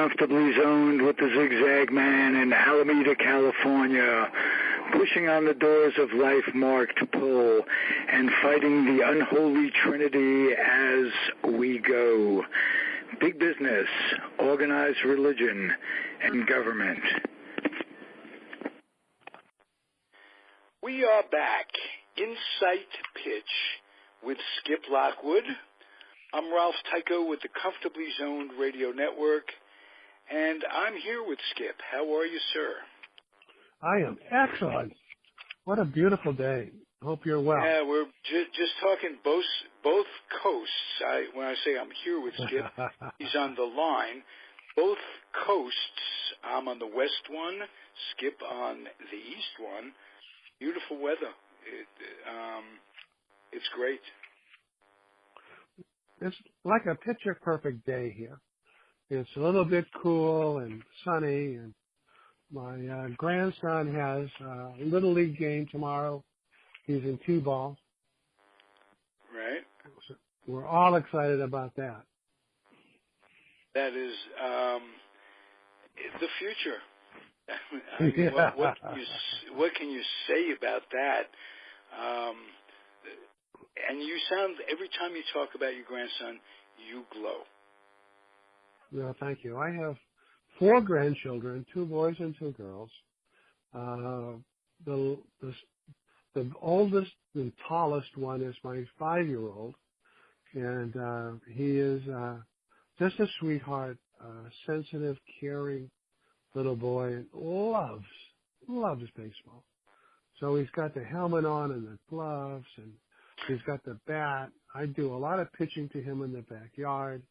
comfortably zoned with the Zigzag Man in Alameda, California, pushing on the doors of life marked pull and fighting the unholy trinity as we go. Big business, organized religion, and government. We are back. Insight Pitch with Skip Lockwood. I'm Ralph Tyko with the Comfortably Zoned Radio Network, and I'm here with Skip. How are you, sir? I am excellent. What a beautiful day. Hope you're well. Yeah, we're just talking both coasts. When I say I'm here with Skip, he's on the line. Both coasts. I'm on the west one, Skip on the east one. Beautiful weather. It's great. It's like a picture-perfect day here. It's a little bit cool and sunny, and my grandson has a Little League game tomorrow. He's in T-ball. Right. So we're all excited about that. That is the future. I mean, yeah. what can you say about that? And you sound, every time you talk about your grandson, you glow. Yeah, thank you. I have 4 grandchildren, 2 boys and 2 girls. The oldest, the tallest one is my 5-year-old, and he is just a sweetheart, sensitive, caring little boy, and loves baseball. So he's got the helmet on and the gloves, and he's got the bat. I do a lot of pitching to him in the backyard,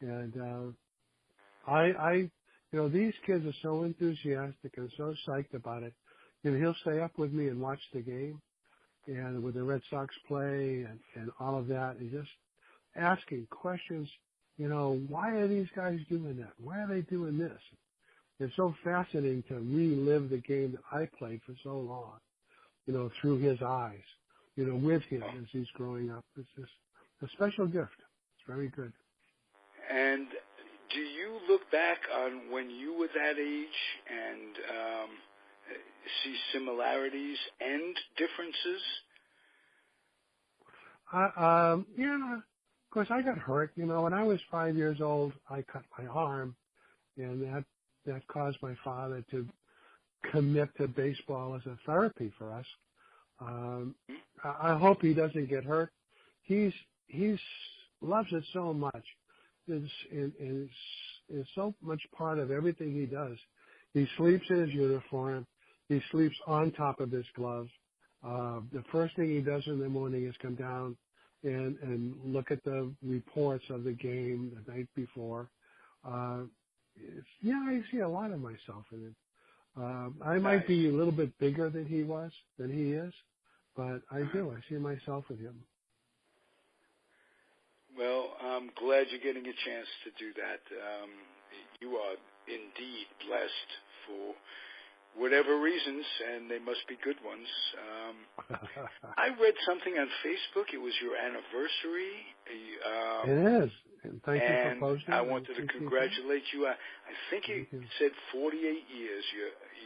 and these kids are so enthusiastic and so psyched about it. He'll stay up with me and watch the game, and with the Red Sox play and all of that, and just asking questions. Why are these guys doing that? Why are they doing this? It's so fascinating to relive the game that I played for so long, through his eyes, with him as he's growing up. It's just a special gift. It's very good. And do you look back on when you were that age and see similarities and differences? Yeah. Of course, I got hurt. When I was 5 years old, I cut my arm, and that caused my father to commit to baseball as a therapy for us. I hope he doesn't get hurt. He's loves it so much. It's so much part of everything he does. He sleeps in his uniform. He sleeps on top of his gloves. The first thing he does in the morning is come down and look at the reports of the game the night before. I see a lot of myself in it. I might be a little bit bigger than he is, but I do. I see myself in him. Well, I'm glad you're getting a chance to do that. You are indeed blessed for whatever reasons, and they must be good ones. I read something on Facebook. It was your anniversary. It is. And thank you for posting. I wanted to congratulate you. I think it said 48 years.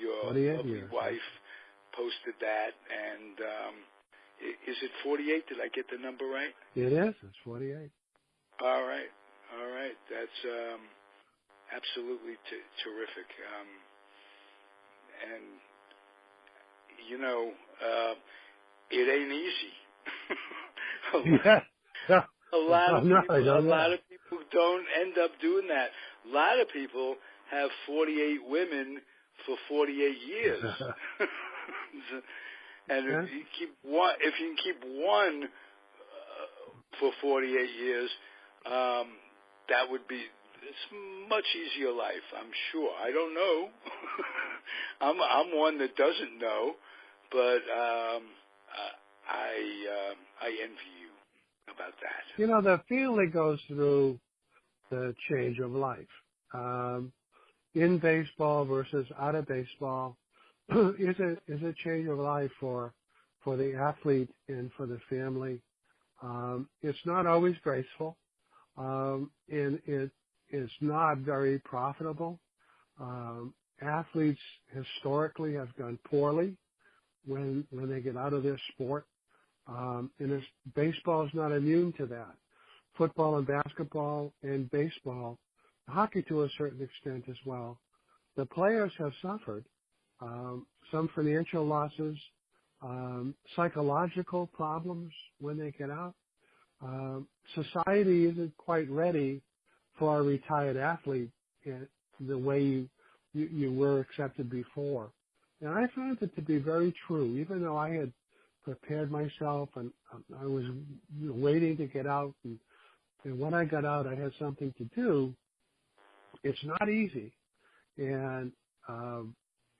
Your lovely wife posted that. And is it 48? Did I get the number right? It is. It's 48. All right. That's absolutely terrific. And, it ain't easy. A lot of people don't end up doing that. A lot of people have 48 women for 48 years. And if you can keep one for 48 years, that would be it's much easier life, I'm sure. I don't know. I'm one that doesn't know, but I envy you about that. The family goes through the change of life. In baseball versus out of baseball is a change of life for the athlete and for the family. It's not always graceful. And is not very profitable. Athletes historically have done poorly when they get out of their sport. And baseball is not immune to that. Football and basketball and baseball, hockey to a certain extent as well. The players have suffered some financial losses, psychological problems when they get out. Society isn't quite ready for a retired athlete in the way you were accepted before. And I found it to be very true, even though I had prepared myself and I was waiting to get out. And when I got out, I had something to do. It's not easy. And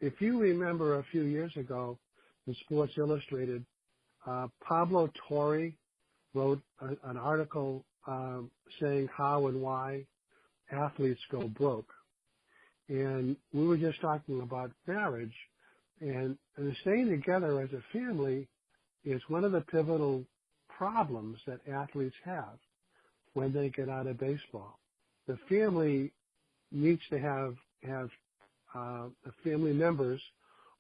if you remember a few years ago in Sports Illustrated, Pablo Torre wrote an article saying how and why athletes go broke. And we were just talking about marriage. And staying together as a family is one of the pivotal problems that athletes have when they get out of baseball. The family needs to have the family members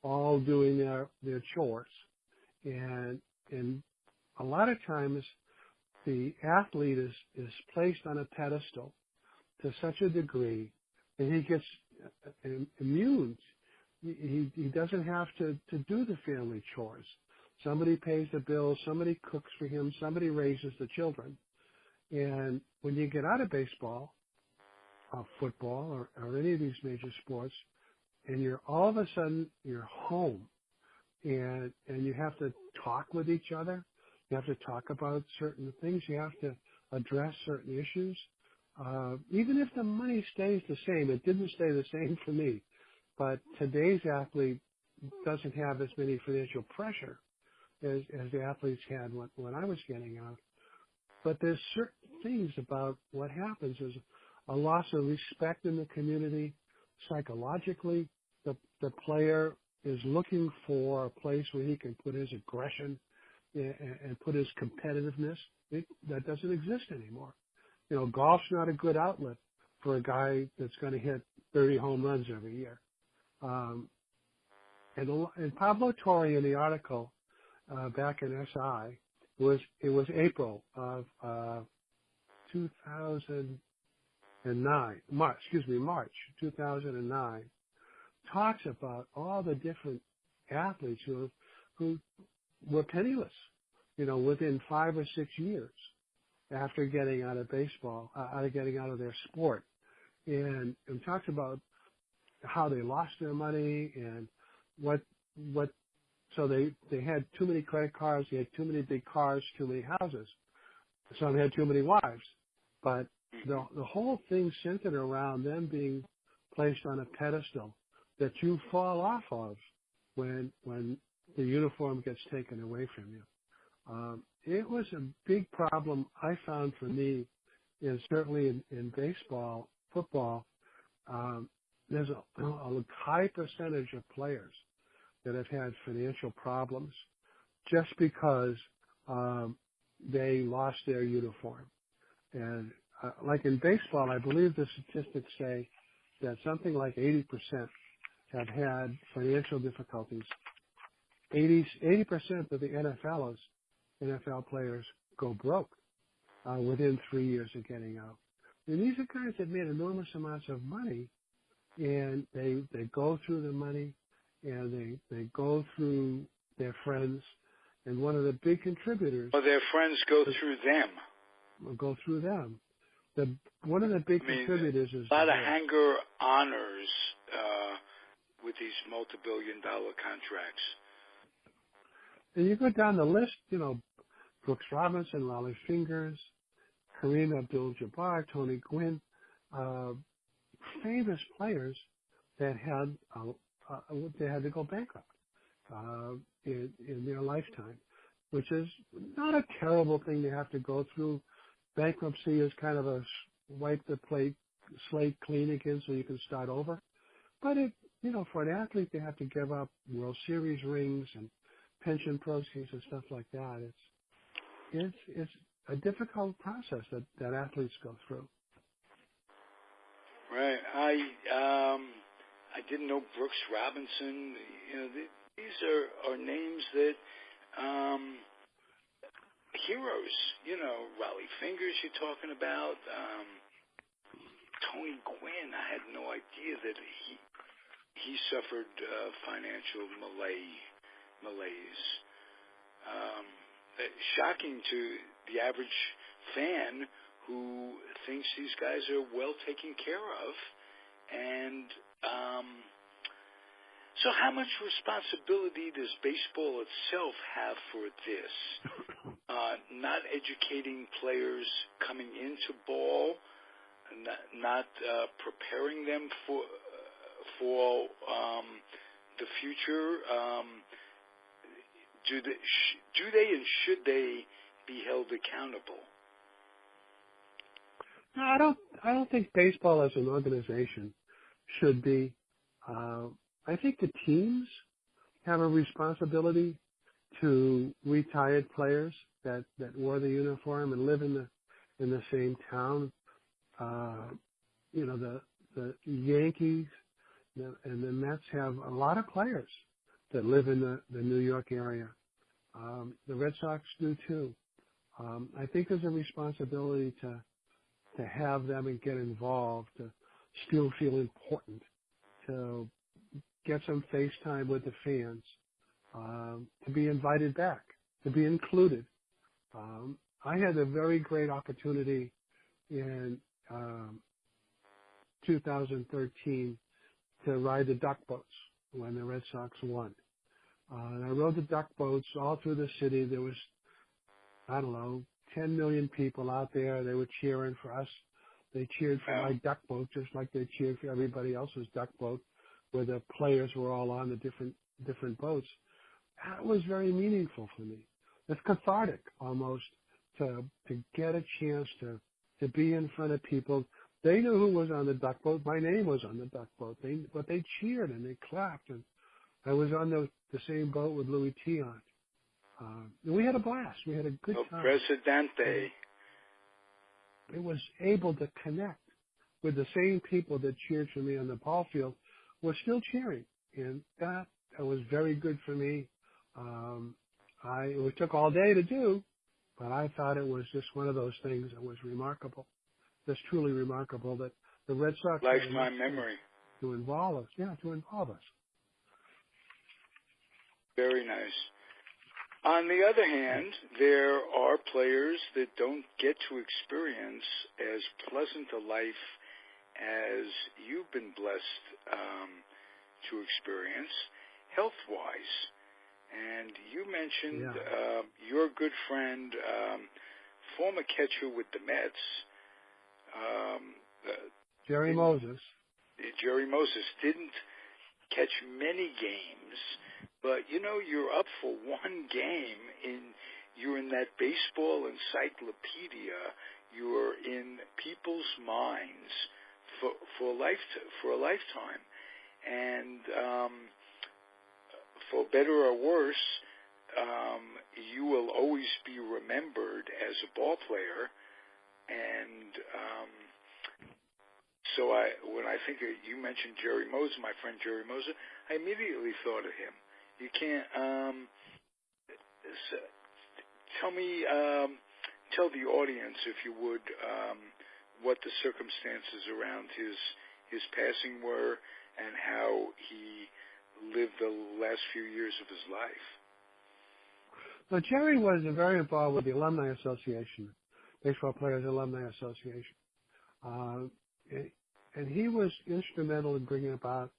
all doing their chores. And a lot of times the athlete is placed on a pedestal to such a degree that he gets immune. He doesn't have to do the family chores. Somebody pays the bills, somebody cooks for him, somebody raises the children. And when you get out of baseball, football, or any of these major sports, and you're all of a sudden you're home, and you have to talk with each other, you have to talk about certain things, you have to address certain issues. Even if the money stays the same, it didn't stay the same for me. But today's athlete doesn't have as many financial pressure as the athletes had when I was getting out. But there's certain things about what happens is a loss of respect in the community. Psychologically, the player is looking for a place where he can put his aggression and put his competitiveness. That doesn't exist anymore. Golf's not a good outlet for a guy that's going to hit 30 home runs every year. And Pablo Torre in the article back in SI it was April of 2009, March 2009, talks about all the different athletes who were penniless, within 5 or 6 years after getting out of baseball, getting out of their sport, and talks about how they lost their money and so they had too many credit cards, they had too many big cars, too many houses. Some had too many wives. But the whole thing centered around them being placed on a pedestal that you fall off of when the uniform gets taken away from you. It was a big problem I found for me, is certainly in baseball, football. There's a high percentage of players that have had financial problems just because they lost their uniform. And like in baseball, I believe the statistics say that something like 80% have had financial difficulties. 80% of the NFL players go broke within 3 years of getting out. And these are guys that made enormous amounts of money, and they go through the money, and they go through their friends. And one of the big contributors... Well, their friends go through them. Go through them. One of the big contributors is... A lot of hanger honors with these multi-billion-dollar contracts. And you go down the list, Brooks Robinson, Raleigh Fingers, Kareem Abdul-Jabbar, Tony Gwynn, famous players that had they had to go bankrupt in their lifetime, which is not a terrible thing to have to go through. Bankruptcy is kind of a wipe the slate clean again so you can start over. But for an athlete to have to give up World Series rings and pension proceeds and stuff like that, it's a difficult process that athletes go through. Right. I didn't know Brooks Robinson. You know, these are names that heroes. You know, Raleigh Fingers. You're talking about Tony Gwynn. I had no idea that he suffered financial malaise. Shocking to the average fan who thinks these guys are well taken care of. And so how much responsibility does baseball itself have for this? Not educating players coming into ball, not preparing them for the future. Do they and should they be held accountable? No, I don't think baseball as an organization should be. I think the teams have a responsibility to retired players that wore the uniform and live in the same town. You know, the Yankees and the Mets have a lot of players that live in the New York area. The Red Sox do too. I think there's a responsibility to have them and get involved, to still feel important, to get some face time with the fans, to be invited back, to be included. I had a very great opportunity in 2013 to ride the duck boats when the Red Sox won. And I rode the duck boats all through the city. There was, 10 million people out there. They were cheering for us. They cheered for my duck boat just like they cheered for everybody else's duck boat, where the players were all on the different boats. That was very meaningful for me. It's cathartic almost to get a chance to be in front of people. They knew who was on the duck boat. My name was on the duck boat. But they cheered and they clapped. And I was on the same boat with Louis Tiant. And we had a blast. We had a good time. Presidente. It was able to connect with the same people that cheered for me on the ball field were still cheering. And that was very good for me. It took all day to do, but I thought it was just one of those things that was remarkable. Just truly remarkable that the Red Sox lifetime memory to involve us. Yeah, to involve us. Very nice. On the other hand, there are players that don't get to experience as pleasant a life as you've been blessed to experience health-wise. And you mentioned your good friend, former catcher with the Mets, Jerry Moses. Jerry Moses didn't catch many games, but you're up for one game. You're in that baseball encyclopedia. You're in people's minds for a lifetime, and for better or worse, you will always be remembered as a ball player. And so when I think you mentioned Jerry Moses, my friend Jerry Moses, I immediately thought of him. You can't tell the audience, if you would, what the circumstances around his passing were and how he lived the last few years of his life. So Jerry was very involved with the Alumni Association, Baseball Players Alumni Association. And he was instrumental in bringing about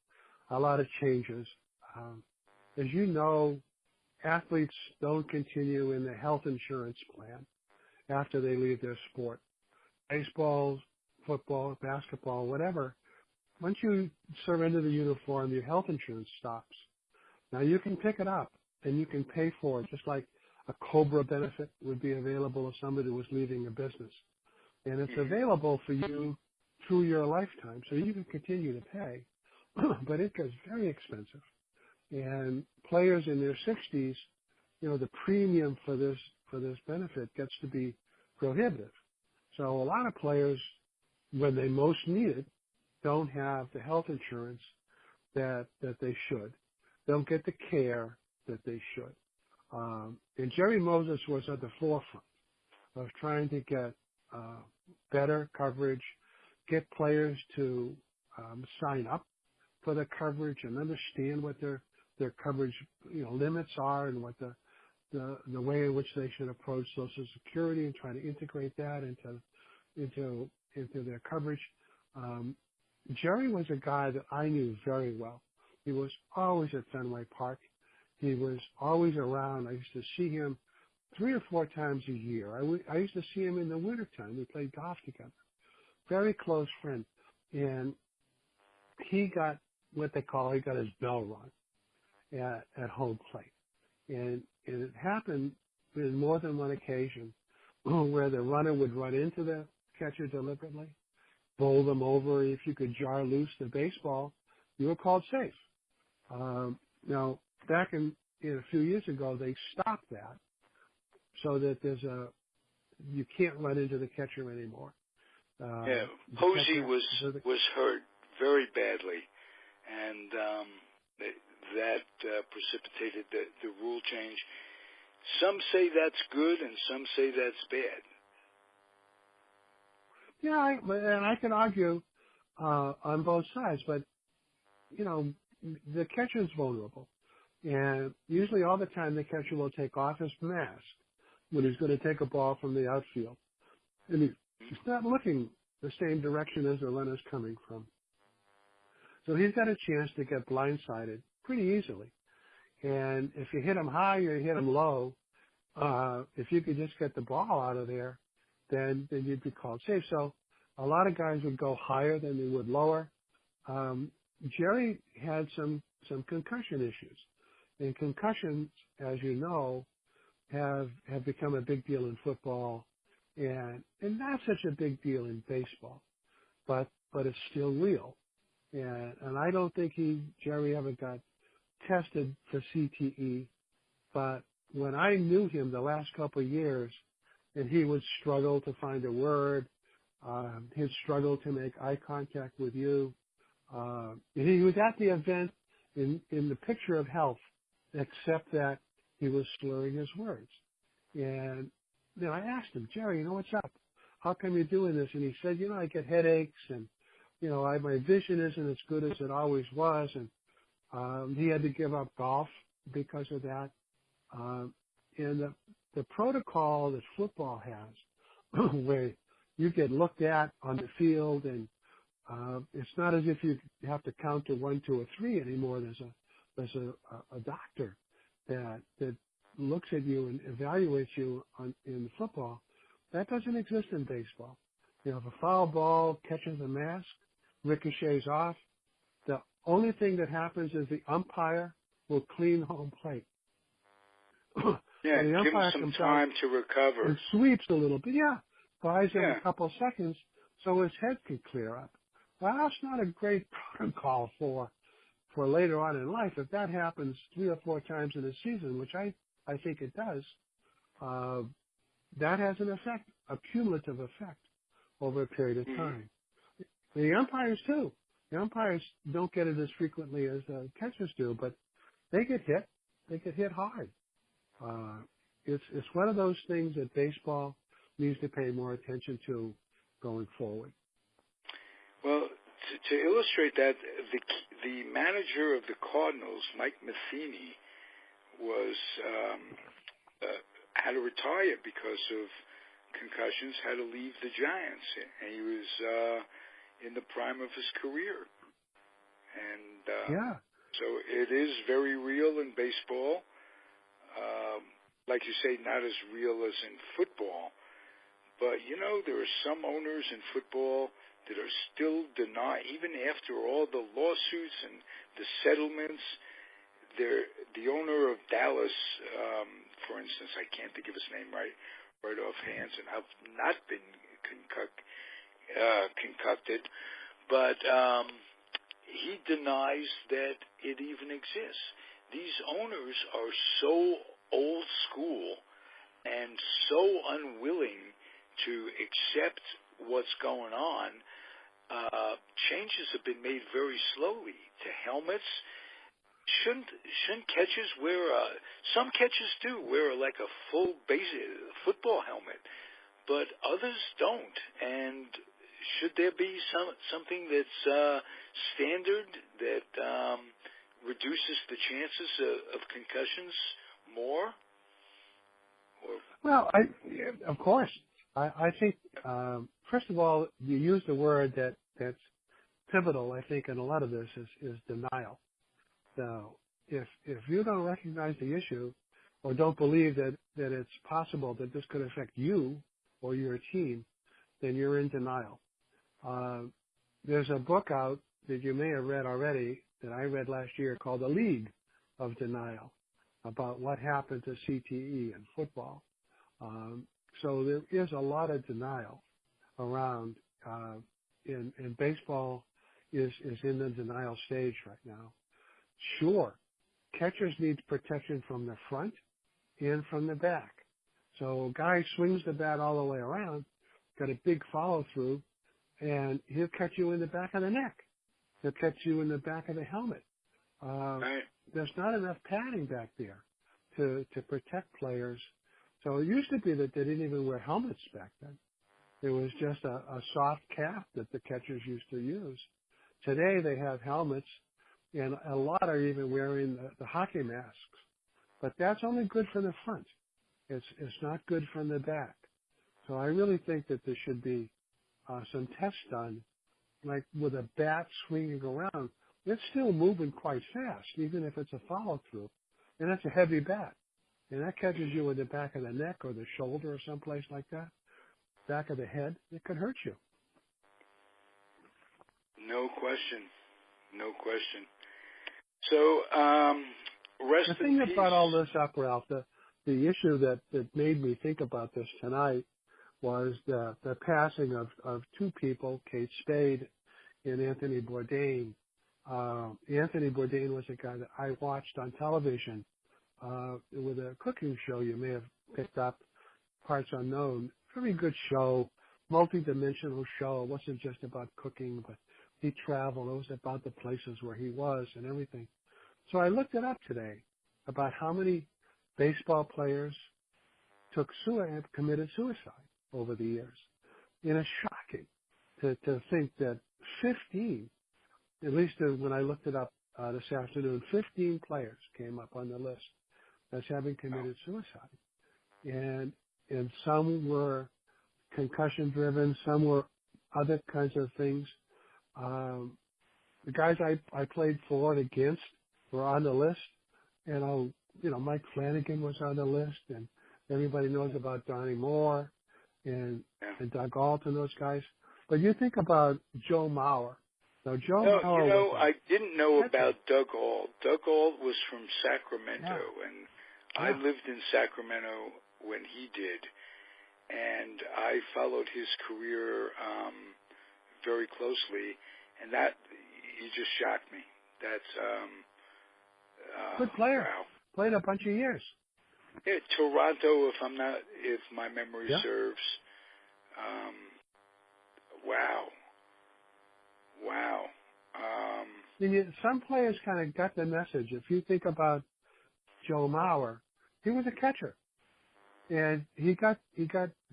a lot of changes. As you know, athletes don't continue in the health insurance plan after they leave their sport. Baseball, football, basketball, whatever. Once you surrender the uniform, your health insurance stops. Now you can pick it up and you can pay for it, just like a COBRA benefit would be available if somebody was leaving a business. And it's available for you through your lifetime, so you can continue to pay, but it gets very expensive. And players in their 60s, the premium for this benefit gets to be prohibitive. So a lot of players, when they most need it, don't have the health insurance that they should. Don't get the care that they should. And Jerry Moses was at the forefront of trying to get better coverage, get players to sign up for the coverage and understand what their coverage limits are and what the way in which they should approach Social Security and try to integrate that into their coverage. Jerry was a guy that I knew very well. He was always at Fenway Park. He was always around. I used to see him 3 or 4 times a year. I used to see him in the wintertime. We played golf together. Very close friend. And he got he got his bell rung at home plate. And it happened in more than one occasion where the runner would run into the catcher deliberately, bowl them over. If you could jar loose the baseball, you were called safe. Now, back in a few years ago, they stopped that so that you can't run into the catcher anymore. Posey was hurt very badly, and that precipitated the rule change. Some say that's good, and some say that's bad. Yeah, and I can argue on both sides, but the catcher's vulnerable, and usually all the time the catcher will take off his mask when he's going to take a ball from the outfield, and he's not looking the same direction as the runner's coming from. So he's got a chance to get blindsided pretty easily. And if you hit him high or you hit him low, if you could just get the ball out of there, then you'd be called safe. So a lot of guys would go higher than they would lower. Jerry had some concussion issues. And concussions, as you know, have become a big deal in football and not such a big deal in baseball. But it's still real. And I don't think Jerry ever got tested for CTE, but when I knew him the last couple of years, and he would struggle to find a word, he'd struggle to make eye contact with you. He was at the event in the picture of health, except that he was slurring his words. And I asked him, Jerry, what's up? How come you're doing this? And he said, I get headaches, and my vision isn't as good as it always was, and he had to give up golf because of that. And the protocol that football has, where you get looked at on the field, and it's not as if you have to count to 1, 2, or 3 anymore. There's a doctor that looks at you and evaluates you in football. That doesn't exist in baseball. If a foul ball catches a mask, ricochets off, the only thing that happens is the umpire will clean home plate. Yeah, the give him some time to recover. And sweeps a little bit. Yeah, buys him a couple seconds so his head can clear up. Well, that's not a great protocol for later on in life. If that happens 3 or 4 times in a season, which I think it does, that has an effect, a cumulative effect over a period of time. The umpires, too. The umpires don't get it as frequently as catchers do, but they get hit. They get hit hard. It's one of those things that baseball needs to pay more attention to going forward. Well, to illustrate that, the manager of the Cardinals, Mike Matheny, had to retire because of concussions, had to leave the Giants, and he was in the prime of his career. And so it is very real in baseball. Like you say, not as real as in football. But, there are some owners in football that are still denying, even after all the lawsuits and the settlements. The owner of Dallas, for instance, I can't think of his name right off hands, and I've not been concocted, but he denies that it even exists. These owners are so old school and so unwilling to accept what's going on. changes have been made very slowly to helmets. Shouldn't catchers wear? Some catchers do wear like a full football helmet, but others don't. And should there be something that's standard that reduces the chances of concussions more? Well, of course. I think, first of all, you used a word that's pivotal, I think, in a lot of this is denial. So if you don't recognize the issue or don't believe that it's possible that this could affect you or your team, then you're in denial. There's a book out that you may have read already that I read last year called The League of Denial about what happened to CTE in football. So there is a lot of denial around, and baseball is in the denial stage right now. Sure, catchers need protection from the front and from the back. So a guy swings the bat all the way around, got a big follow through, and he'll catch you in the back of the neck. He'll catch you in the back of the helmet. Right. There's not enough padding back there to protect players. So it used to be that they didn't even wear helmets back then. It was just a soft cap that the catchers used to use. Today they have helmets, and a lot are even wearing the hockey masks. But that's only good for the front. It's not good from the back. So I really think that there should be some tests done, like with a bat swinging around. It's still moving quite fast, even if it's a follow-through. And that's a heavy bat. And that catches you in the back of the neck or the shoulder or someplace like that, back of the head, it could hurt you. No question. No question. So, rest the in thing that peace. brought all this up, Ralph, the issue that made me think about this tonight was the passing of two people, Kate Spade and Anthony Bourdain. Anthony Bourdain was a guy that I watched on television with a cooking show you may have picked up, Parts Unknown. Very good show, multi-dimensional show. It wasn't just about cooking, but he traveled. It was about the places where he was and everything. So I looked it up today about how many baseball players committed suicide over the years. And it's shocking to think that 15, at least when I looked it up this afternoon, 15 players came up on the list as having committed suicide. And some were concussion driven, some were other kinds of things. The guys I played for and against were on the list, and Mike Flanagan was on the list, and everybody knows about Donnie Moore and Doug Ault and those guys. But you think about Joe Mauer. Now, Mauer I didn't know about Doug Ault. Doug Ault was from Sacramento, and I lived in Sacramento when he did, and I followed his career very closely, and that he just shocked me. That's good player. Wow. Played a bunch of years. Yeah, Toronto, if my memory serves. Wow. Some players kind of got the message. If you think about Joe Mauer, he was a catcher, and he got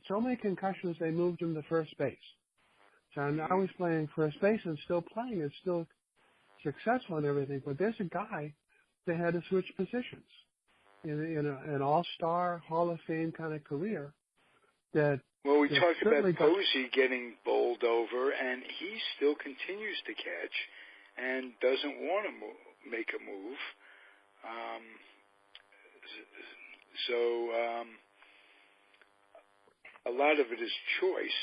so many concussions they moved him to first base. So now he's playing first base and still playing and still successful and everything. But there's a guy that had to switch positions in an all-star Hall of Fame kind of career. Well, we talked about Posey getting bowled over, and he still continues to catch and doesn't want to make a move. A lot of it is choice,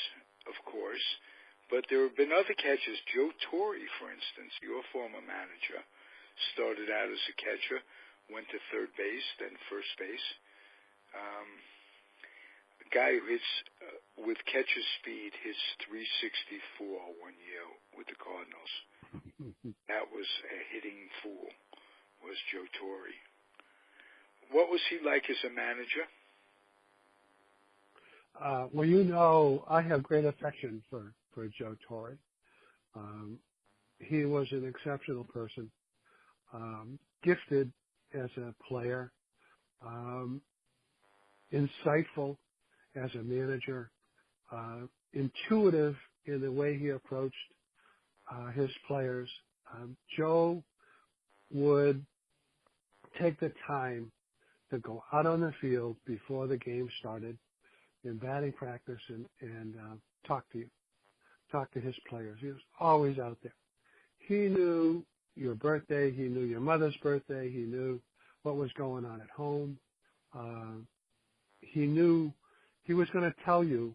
of course, but there have been other catchers. Joe Torre, for instance, your former manager, started out as a catcher, went to third base, then first base. A guy who hits with catcher speed hits 364 one year with the Cardinals. That was a hitting fool, was Joe Torre. What was he like as a manager? Well, I have great affection for Joe Torre. He was an exceptional person, gifted as a player, insightful as a manager, intuitive in the way he approached his players. Joe would take the time to go out on the field before the game started in batting practice and talk to his players. He was always out there. He knew your birthday. He knew your mother's birthday. He knew what was going on at home. He knew he was going to tell you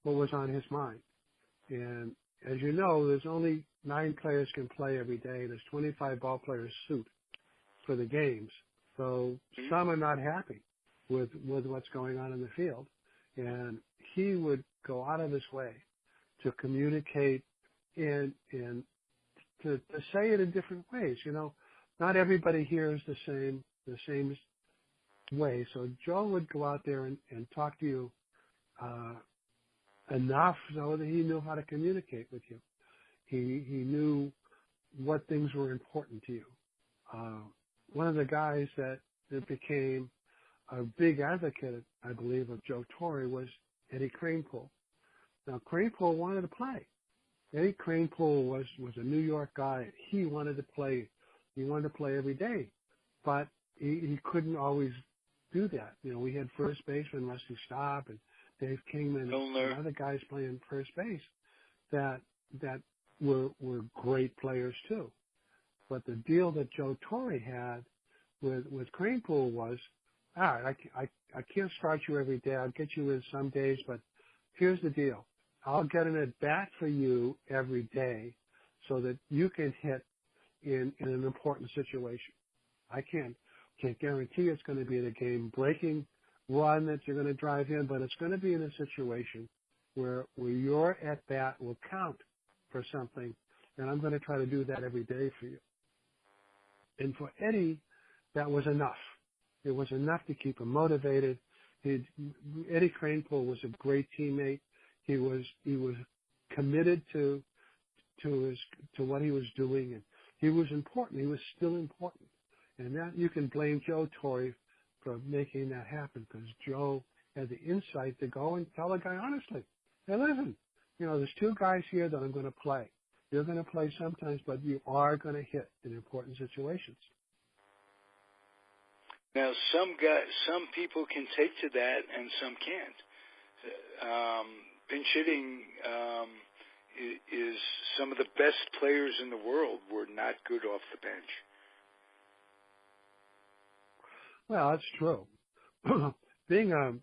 what was on his mind. And as you know, there's only 9 players can play every day. There's 25 ball players suit for the games. So some are not happy with what's going on in the field. And he would go out of his way to communicate and to say it in different ways. You know, not everybody hears the same way. So Joe would go out there and talk to you enough so that he knew how to communicate with you. He knew what things were important to you. One of the guys that became a big advocate, I believe, of Joe Torre was Eddie Kranepool. Now, Kranepool wanted to play. Eddie Kranepool was a New York guy. He wanted to play. He wanted to play every day, but he couldn't always do that. You know, we had first baseman Rusty Staub and Dave Kingman and other guys playing first base that were great players too. But the deal that Joe Torre had with Kranepool was, all right, I can't start you every day. I'll get you in some days, but here's the deal. I'll get an at-bat for you every day so that you can hit in an important situation. I can't guarantee it's going to be the game-breaking run that you're going to drive in, but it's going to be in a situation where your at-bat will count for something, and I'm going to try to do that every day for you. And for Eddie, that was enough. It was enough to keep him motivated. Eddie Kranepool was a great teammate. He was committed to what he was doing, and he was important. He was still important, and that you can blame Joe Torre for making that happen, because Joe had the insight to go and tell the guy honestly, hey, listen, you know, there's 2 guys here that I'm going to play. You're going to play sometimes, but you are going to hit in important situations. Now, some people can take to that, and some can't. Pinch hitting is some of the best players in the world were not good off the bench. Well, that's true. Being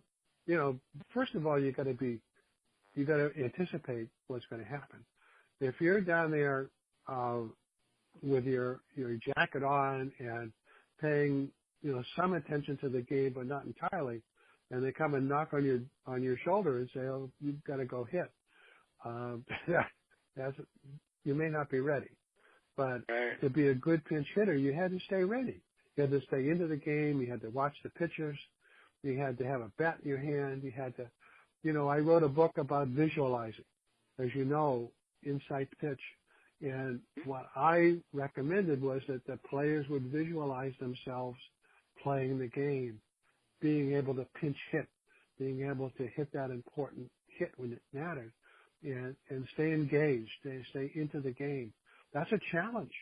first of all, you got to anticipate what's going to happen. If you're down there with your jacket on and paying some attention to the game, but not entirely, and they come and knock on your shoulder and say, "Oh, you've got to go hit," you may not be ready. But to be a good pinch hitter, you had to stay ready. You had to stay into the game. You had to watch the pitchers. You had to have a bat in your hand. You had to, I wrote a book about visualizing, as you know, inside pitch. And what I recommended was that the players would visualize themselves playing the game, being able to pinch hit, being able to hit that important hit when it mattered, and stay engaged, stay into the game. That's a challenge.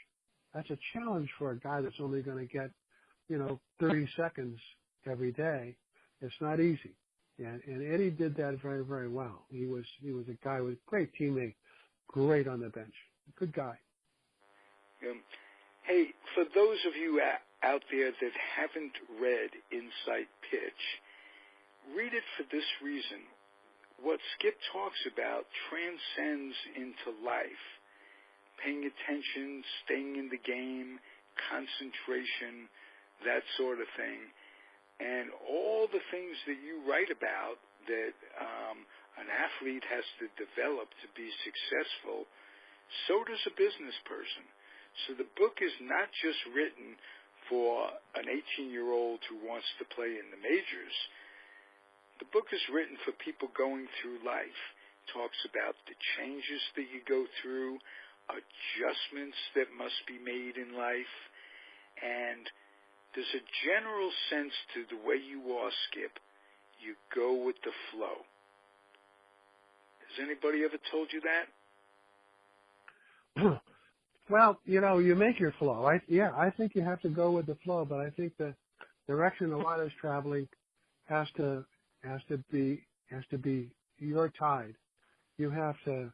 That's a challenge for a guy that's only going to get, 30 seconds every day. It's not easy. And Eddie did that very, very well. He was a guy with a great teammate, great on the bench, good guy. Hey, for those of you out there that haven't read Inside Pitch, read it for this reason. What Skip talks about transcends into life. Paying attention, staying in the game, concentration, that sort of thing. And all the things that you write about that an athlete has to develop to be successful, so does a business person. So the book is not just written for an 18-year-old who wants to play in the majors. The book is written for people going through life. It talks about the changes that you go through, adjustments that must be made in life, and there's a general sense to the way you are, Skip. You go with the flow. Has anybody ever told you that? Well, you make your flow. I think you have to go with the flow, but I think the direction the water's traveling has to be your tide. You have to.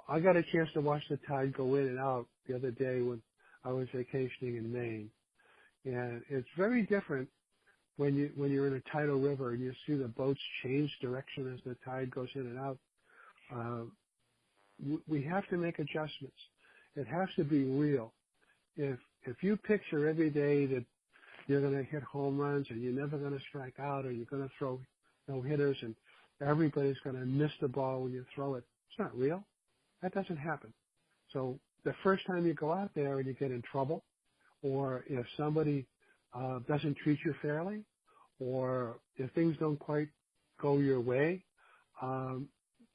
I got a chance to watch the tide go in and out the other day when I was vacationing in Maine, and it's very different when you're in a tidal river and you see the boats change direction as the tide goes in and out. We have to make adjustments. It has to be real. If you picture every day that you're going to hit home runs and you're never going to strike out, or you're going to throw no hitters and everybody's going to miss the ball when you throw it, it's not real. That doesn't happen. So the first time you go out there and you get in trouble, or if somebody doesn't treat you fairly, or if things don't quite go your way,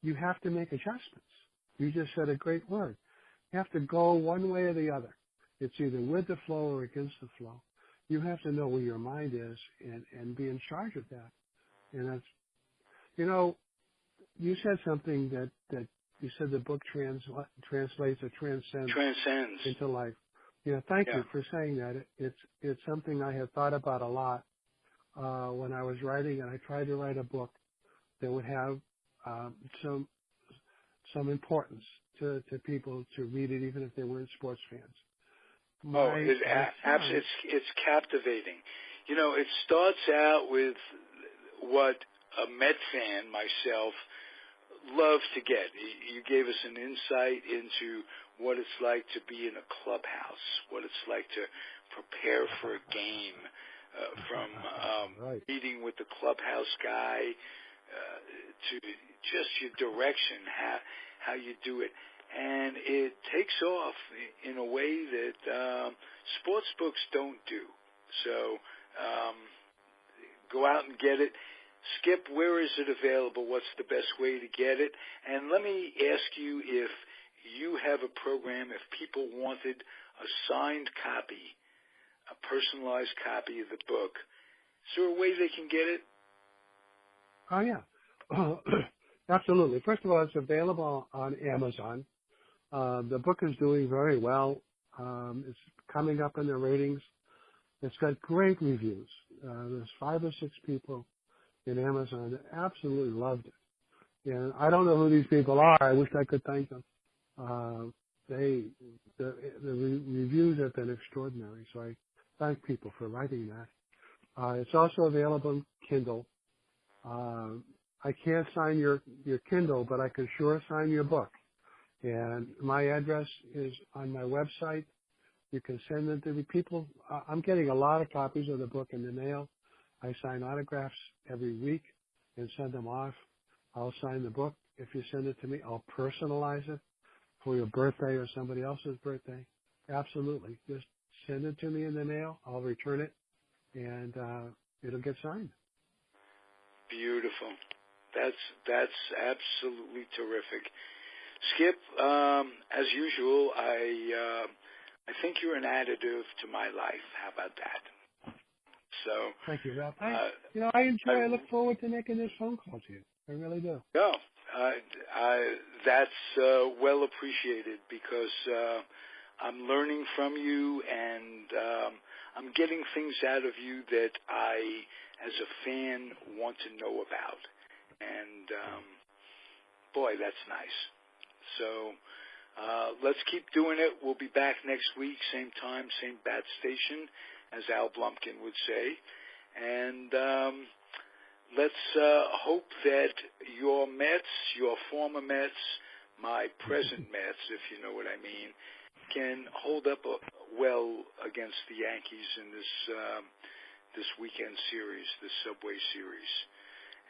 you have to make adjustments. You just said a great word. You have to go one way or the other. It's either with the flow or against the flow. You have to know where your mind is and be in charge of that. And that's, you said something that you said the book translates or transcends into life. Thank you for saying that. It's something I have thought about a lot when I was writing, and I tried to write a book that would have some importance to people to read it, even if they weren't sports fans. It's captivating. It starts out with what a Met fan, myself, loves to get. You gave us an insight into what it's like to be in a clubhouse, what it's like to prepare for a game, from meeting with the clubhouse guy to just your direction, how you do it. And it takes off in a way that sports books don't do. So go out and get it. Skip, where is it available? What's the best way to get it? And let me ask you if you have a program, if people wanted a signed copy, a personalized copy of the book, is there a way they can get it? Oh, yeah. Absolutely. First of all, it's available on Amazon. The book is doing very well. It's coming up in the ratings. It's got great reviews. There's 5 or 6 people in Amazon that absolutely loved it. And I don't know who these people are. I wish I could thank them. The reviews have been extraordinary, so I thank people for writing that. It's also available in Kindle. I can't sign your Kindle, but I can sure sign your book. And my address is on my website. You can send them to the people. I'm getting a lot of copies of the book in the mail. I sign autographs every week and send them off. I'll sign the book. If you send it to me, I'll personalize it for your birthday or somebody else's birthday. Absolutely. Just send it to me in the mail. I'll return it, and it'll get signed. Beautiful. That's absolutely terrific. Skip, as usual, I think you're an additive to my life. How about that? So thank you, Ralph. I look forward to making this phone call to you. I really do. No, that's well appreciated, because I'm learning from you, and I'm getting things out of you that I, as a fan, want to know about. And boy, that's nice. So let's keep doing it. We'll be back next week, same time, same bat station, as Al Blumpkin would say. And let's hope that your Mets, your former Mets, my present Mets, if you know what I mean, can hold up well against the Yankees in this weekend series, the Subway Series.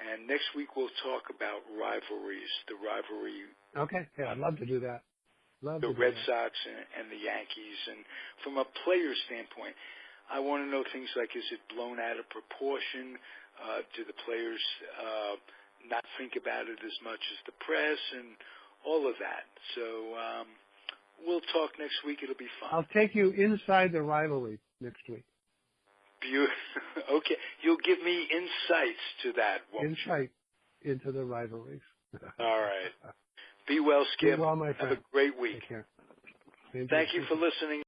And next week we'll talk about rivalries, the rivalry. Okay, yeah, I'd love to do that. The Red Sox and the Yankees. And from a player standpoint, I want to know things like, is it blown out of proportion? Do the players not think about it as much as the press? And all of that. So we'll talk next week. It'll be fun. I'll take you inside the rivalry next week. Okay. You'll give me insights to that. Insight into the rivalries. All right. Be well, Skip. Be well, my friend. Have a great week. Take care. Thank you for listening.